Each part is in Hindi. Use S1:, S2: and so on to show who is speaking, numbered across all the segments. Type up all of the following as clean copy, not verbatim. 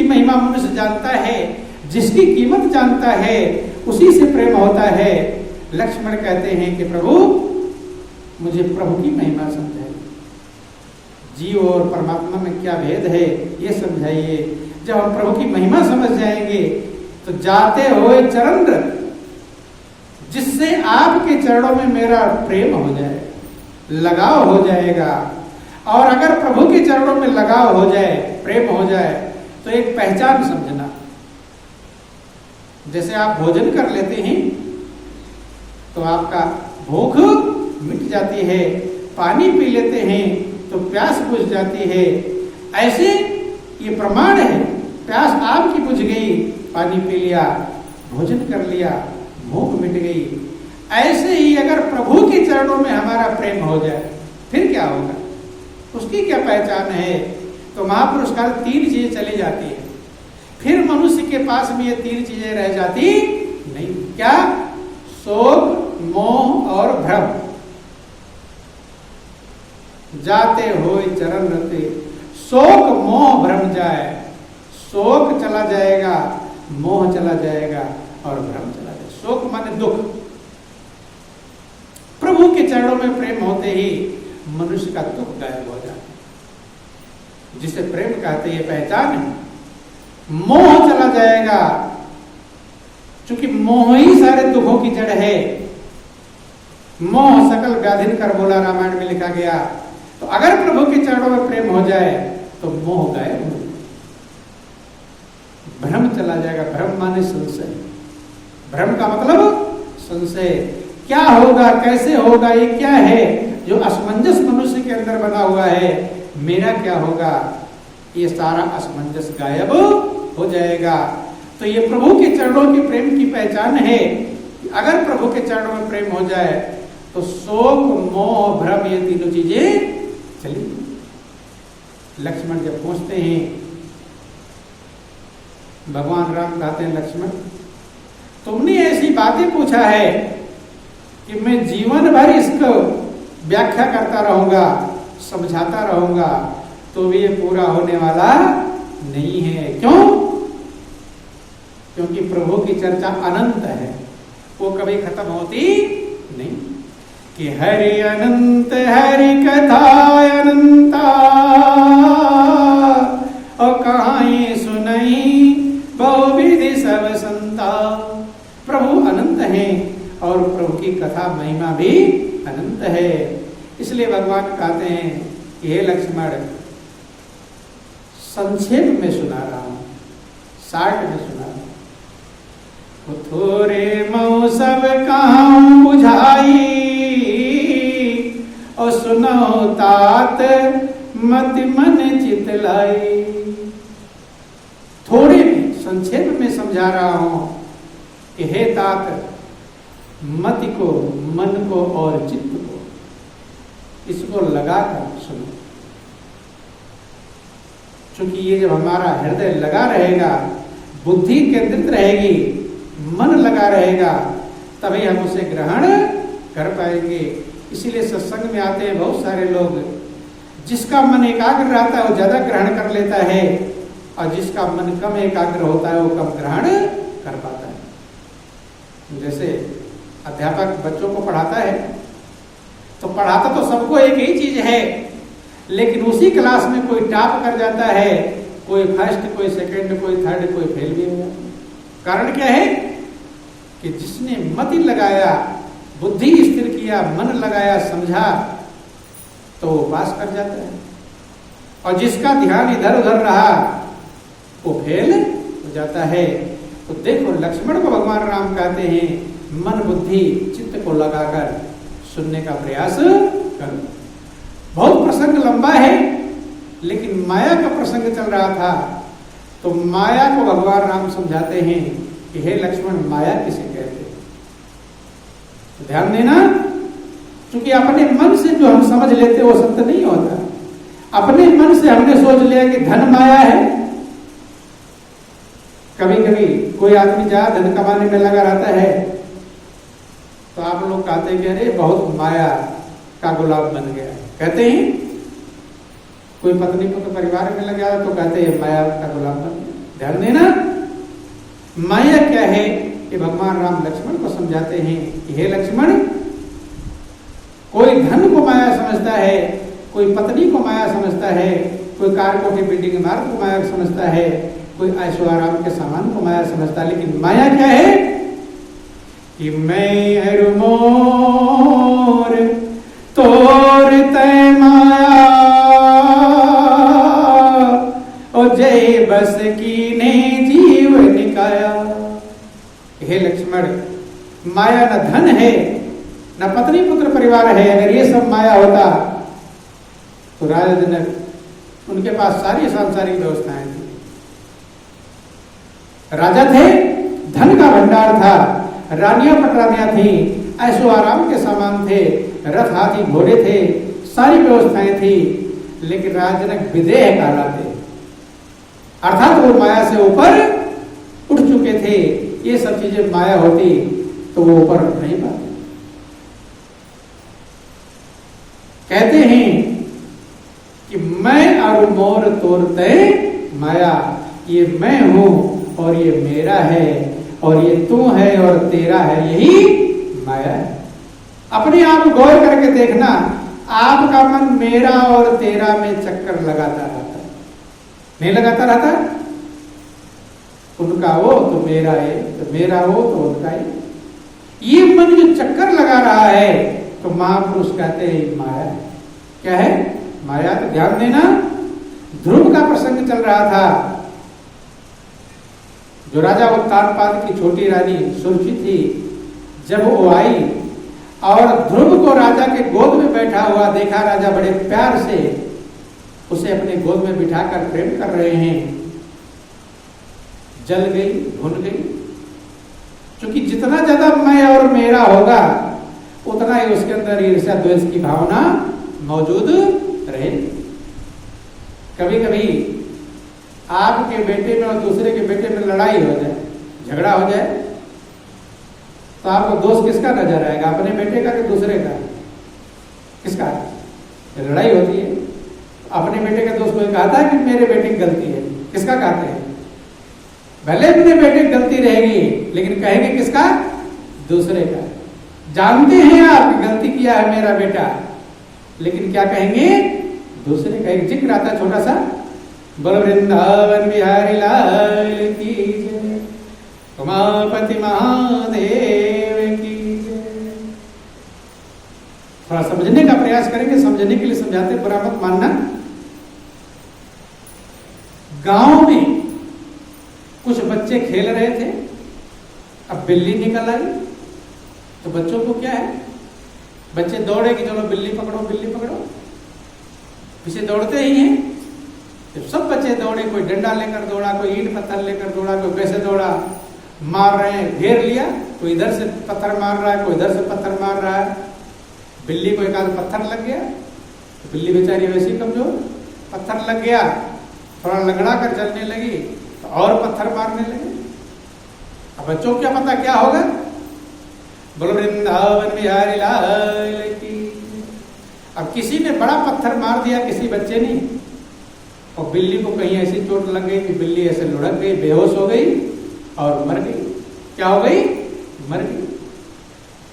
S1: महिमा मनुष्य जानता है, जिसकी कीमत जानता है, उसी से प्रेम होता है। लक्ष्मण कहते हैं कि प्रभु मुझे प्रभु की महिमा समझाइए, जीव और परमात्मा में क्या भेद है ये समझाइए। जब हम प्रभु की महिमा समझ जाएंगे तो जाते हुए चरण रत, जिससे आपके चरणों में मेरा प्रेम हो जाए, लगाव हो जाएगा। और अगर प्रभु के चरणों में लगाव हो जाए, प्रेम हो जाए, तो एक पहचान समझना। जैसे आप भोजन कर लेते हैं तो आपका भूख मिट जाती है, पानी पी लेते हैं तो प्यास बुझ जाती है। ऐसे ये प्रमाण है, प्यास आपकी बुझ गई, पानी पी लिया, भोजन कर लिया, भूख मिट गई। ऐसे ही अगर प्रभु के चरणों में हमारा प्रेम हो जाए फिर क्या होगा, उसकी क्या पहचान है? तो महापुरुष का 3 चीजें चली जाती है। फिर मनुष्य के पास में ये 3 चीजें रह जाती नहीं। क्या? शोक, मोह और भ्रम। जाते हुए चरण रते, शोक मोह भ्रम जाए। शोक चला जाएगा, मोह चला जाएगा और भ्रम चला जाएगा। शोक माने दुख। प्रभु के चरणों में प्रेम होते ही मनुष्य का दुख गायब हो जाता है, जिसे प्रेम कहते हैं, पहचान है। मोह चला जाएगा, क्योंकि मोह ही सारे दुखों की जड़ है। मोह सकल व्याधिन कर बोला, रामायण में लिखा गया। तो अगर प्रभु के चरणों में प्रेम हो जाए तो मोह गायब हो जाए, भ्रम चला जाएगा। भ्रम माने संशय। भ्रम का मतलब संशय। क्या होगा, कैसे होगा, ये क्या है, जो असमंजस मनुष्य के अंदर बना हुआ है, मेरा क्या होगा, ये सारा असमंजस गायब हो जाएगा। तो ये प्रभु के चरणों के प्रेम की पहचान है। अगर प्रभु के चरणों में प्रेम हो जाए तो शोक, मोह, भ्रम, ये तीनों चीजें चली। लक्ष्मण जब पहुंचते हैं, भगवान राम कहते हैं, लक्ष्मण तुमने ऐसी बातें पूछा है कि मैं जीवन भर इसको व्याख्या करता रहूंगा, समझाता रहूंगा, तो भी ये पूरा होने वाला नहीं है। क्यों? क्योंकि प्रभु की चर्चा अनंत है, वो कभी खत्म होती नहीं। कि हरि अनंत हरि कथा अनंता, और कहां सुनई बहुविधि सब संता। प्रभु अनंत है और प्रभु की कथा महिमा भी अनंत है। इसलिए भगवान कहते हैं कि हे लक्ष्मण, संक्षेप में सुना रहा हूं, शार्ट में सुना रहा हूं। थोरे मऊ सब कहूं बुझाई, और सुनो तात मति मन चित लाई। थोड़े में, संक्षेप में समझा रहा हूं कि हे तात, मति को, मन को और चित्त को, इसको लगाकर सुनो। क्योंकि ये जब हमारा हृदय लगा रहेगा, बुद्धि केंद्रित रहेगी, मन लगा रहेगा, तभी हम उसे ग्रहण कर पाएंगे। इसीलिए सत्संग में आते हैं बहुत सारे लोग, जिसका मन एकाग्र रहता है वो ज्यादा ग्रहण कर लेता है, और जिसका मन कम एकाग्र होता है वो कम ग्रहण कर पाता है। जैसे अध्यापक बच्चों को पढ़ाता है तो पढ़ाता तो सबको एक ही चीज है, लेकिन उसी क्लास में कोई टॉप कर जाता है, कोई फर्स्ट, कोई सेकंड, कोई थर्ड, कोई फेल भी हो जाता है। कारण क्या है? कि जिसने मति लगाया, बुद्धि स्थिर किया, मन लगाया, समझा, तो वो पास कर जाता है। और जिसका ध्यान इधर उधर रहा वो फेल हो जाता है। तो देखो, लक्ष्मण को भगवान राम कहते हैं, मन बुद्धि चित्त को लगाकर सुनने का प्रयास करो। बहुत प्रसंग लंबा है, लेकिन माया का प्रसंग चल रहा था, तो माया को भगवान राम समझाते हैं कि हे लक्ष्मण, माया किसे कहते हैं। तो ध्यान देना, क्योंकि अपने मन से जो हम समझ लेते वो सत्य नहीं होता। अपने मन से हमने सोच लिया कि धन माया है। कभी कभी कोई आदमी ज्यादा धन कमाने में लगा रहता है तो आप लोग कहते हैं कि अरे बहुत माया का गुलाम बन गया है। कहते हैं कोई पत्नी को तो परिवार में लगा तो कहते हैं माया का गुलाम बन गया। ध्यान देना, माया क्या है कि भगवान राम लक्ष्मण को समझाते हैं कि हे लक्ष्मण, कोई धन को माया समझता है, कोई पत्नी को माया समझता है, कोई कार कोठी बिल्डिंग इमारत को माया समझता है, कोई ऐशो आराम के सामान को माया समझता है, लेकिन माया क्या है कि मैं अरु मोर तोर तय माया और जय बस की ने जीव निकाया। हे लक्ष्मण, माया न धन है न पत्नी पुत्र परिवार है। अगर ये सब माया होता तो राजा जनक उनके पास सारी सांसारिक व्यवस्थाएं थी, राजा थे, धन का भंडार था, रानियां पटरानियां थी, ऐशो आराम के सामान थे, रथ हाथी घोड़े थे, सारी व्यवस्थाएं थी, लेकिन राजा जनक विदेह कहलाते, अर्थात वो माया से ऊपर उठ चुके थे। ये सब चीजें माया होती तो वो ऊपर नहीं पाते। कहते हैं कि मैं और मोर तोरते माया, ये मैं हूं और ये मेरा है और ये तू है और तेरा है, यही माया है। अपने आप गौर करके देखना, आपका मन मेरा और तेरा में चक्कर लगाता रहता है, नहीं लगाता रहता? उनका वो तो मेरा है, तो मेरा वो तो उनका है। ये मन जो चक्कर लगा रहा है तो महापुरुष कहते हैं माया। क्या है माया? तो ध्यान देना, ध्रुव का प्रसंग चल रहा था। जो राजा उत्तानपाद की छोटी रानी सुरुचि थी, जब वो आई और ध्रुव को राजा के गोद में बैठा हुआ देखा, राजा बड़े प्यार से उसे अपने गोद में बिठाकर प्रेम कर रहे हैं, जल गई, भुन गई। क्योंकि जितना ज्यादा मैं और मेरा होगा उतना ही उसके अंदर ईर्ष्या द्वेष की भावना मौजूद रहे। कभी कभी आपके बेटे में और दूसरे के बेटे में लड़ाई हो जाए, झगड़ा हो जाए, तो आपको दोष किसका नजर आएगा? अपने बेटे का कि दूसरे का? किसका? लड़ाई होती है, अपने बेटे का दोष कोई कहता है कि मेरे बेटे की गलती है, किसका कहते हैं? भले अपने बेटे की गलती रहेगी, लेकिन कहेंगे किसका? दूसरे का। जानते हैं आप कि गलती किया है मेरा बेटा, लेकिन क्या कहेंगे? दूसरे का। एक जिक्र आता छोटा सा, बोल वृंदावन बिहारी लाल की जय, उमापति महादेव की जय। थोड़ा समझने का प्रयास करेंगे, समझने के लिए समझाते, बुरा मत मानना। गांव में कुछ बच्चे खेल रहे थे, अब बिल्ली निकल आई, तो बच्चों को क्या है, बच्चे दौड़े कि चलो बिल्ली पकड़ो बिल्ली पकड़ो, पीछे दौड़ते ही हैं। जब सब बच्चे दौड़े, कोई डंडा लेकर दौड़ा, कोई ईंट पत्थर लेकर दौड़ा, कोई कैसे दौड़ा, मार रहे हैं, घेर लिया, कोई इधर से पत्थर मार रहा है, कोई इधर से पत्थर मार रहा है। बिल्ली को एक आध पत्थर लग गया, तो बिल्ली बेचारी वैसी कमजोर, पत्थर लग गया, थोड़ा लगड़ा कर चलने लगी, तो और पत्थर मारने लगे। अब बच्चों को क्या पता क्या होगा? बोलो वृंदावन बिहारी लाल की। अब किसी ने बड़ा पत्थर मार दिया, किसी बच्चे ने, और बिल्ली को कहीं ऐसी चोट लग गई कि बिल्ली ऐसे लुढ़क गई, बेहोश हो गई और मर गई। क्या हो गई? मर गई।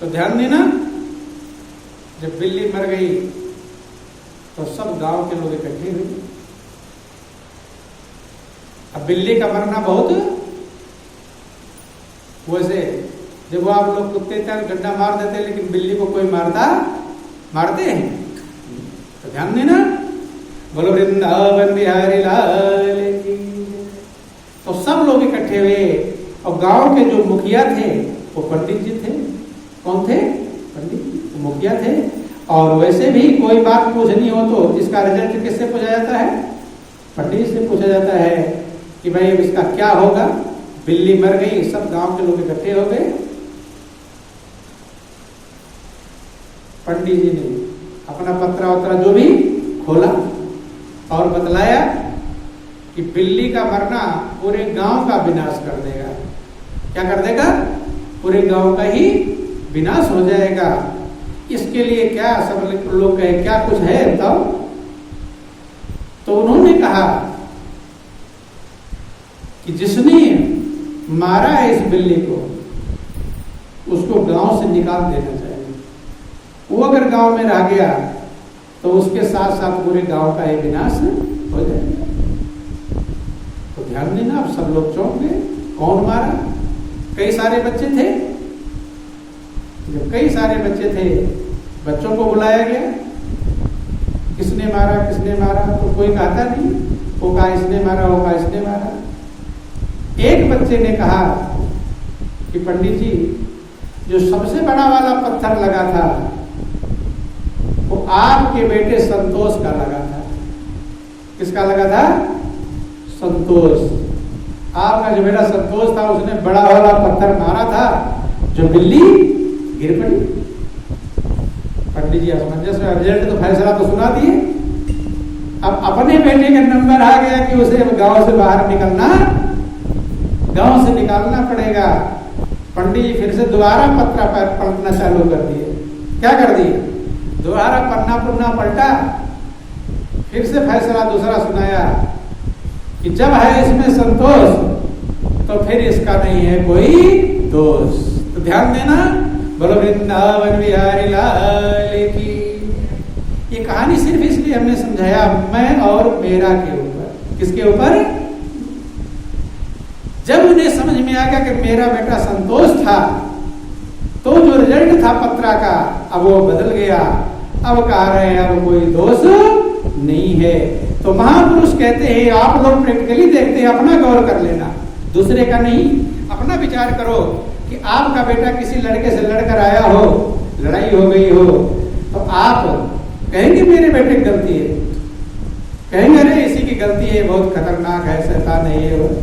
S1: तो ध्यान देना, जब बिल्ली मर गई तो सब गांव के लोग इकट्ठे हुए। अब बिल्ली का मरना बहुत, वैसे जब आप लोग कुत्ते तक डंडा मार देते, लेकिन बिल्ली को कोई मारते हैं? तो ध्यान देना, बोलो वृंदावन बिहारी लाल की। तो सब लोग इकट्ठे हुए, और गांव के जो मुखिया थे वो पंडित जी थे। कौन थे? पंडित जी, मुखिया थे। और वैसे भी कोई बात पूछनी हो तो इसका रिजल्ट किससे पूछा जाता है? पंडित से पूछा जाता है कि भाई अब इसका क्या होगा। बिल्ली मर गई, सब गांव के लोग इकट्ठे हो गए। पंडित जी ने अपना पत्रा वत्रा जो भी खोला और बतलाया कि बिल्ली का मरना पूरे गांव का विनाश कर देगा। क्या कर देगा? पूरे गांव का ही विनाश हो जाएगा। इसके लिए क्या सब लोग कहे, क्या कुछ है बताओ? तो उन्होंने कहा कि जिसने मारा है इस बिल्ली को उसको गांव से निकाल देना चाहिए। वो अगर गांव में रह गया तो उसके साथ साथ पूरे गांव का एक विनाश हो जाएगा। तो ध्यान देना, आप सब लोग चौंक गए, कौन मारा? कई सारे बच्चे थे। जब कई सारे बच्चे थे, बच्चों को बुलाया गया, किसने मारा किसने मारा, तो कोई कहता नहीं, वो कहा इसने मारा, वो कहा इसने मारा। एक बच्चे ने कहा कि पंडित जी, जो सबसे बड़ा वाला पत्थर लगा था वो आपके बेटे संतोष का लगा था। किसका लगा था? संतोष। आपका जो बेटा संतोष था उसने बड़ा वाला पत्थर मारा था, जो बिल्ली गिर पड़ी। पंडित जी असमंजस में, रिजल्ट तो फैसला तो सुना दिए, अब अपने बेटे का नंबर आ गया कि उसे गांव से बाहर निकलना, गांव से निकालना पड़ेगा। पंडित जी फिर से दोबारा पत्रा पलटना चालू कर दिए। क्या कर दिए? दोबारा पन्ना पलटा, फिर से फैसला दूसरा सुनाया कि जब है इसमें संतोष तो फिर इसका नहीं है कोई दोष। तो ध्यान देना, बोलो वृंदावन बिहारी लाल की। ये कहानी सिर्फ इसलिए हमने समझाया मैं और मेरा के ऊपर। किसके ऊपर? जब उन्हें समझ में आ गया कि मेरा बेटा संतोष था, तो जो रिजल्ट था पत्रा का अब वो बदल गया। अब कह रहे हैं अब कोई दोष नहीं है। तो महापुरुष कहते हैं आप लोग प्रैक्टिकली देखते हैं, अपना गौर कर लेना, दूसरे का नहीं। अपना विचार करो कि आपका बेटा किसी लड़के से लड़कर आया हो, लड़ाई हो गई हो, तो आप कहेंगे मेरे बेटे की गलती है? कहेंगे अरे इसी की गलती है, बहुत खतरनाक है, शैतान है ये वो।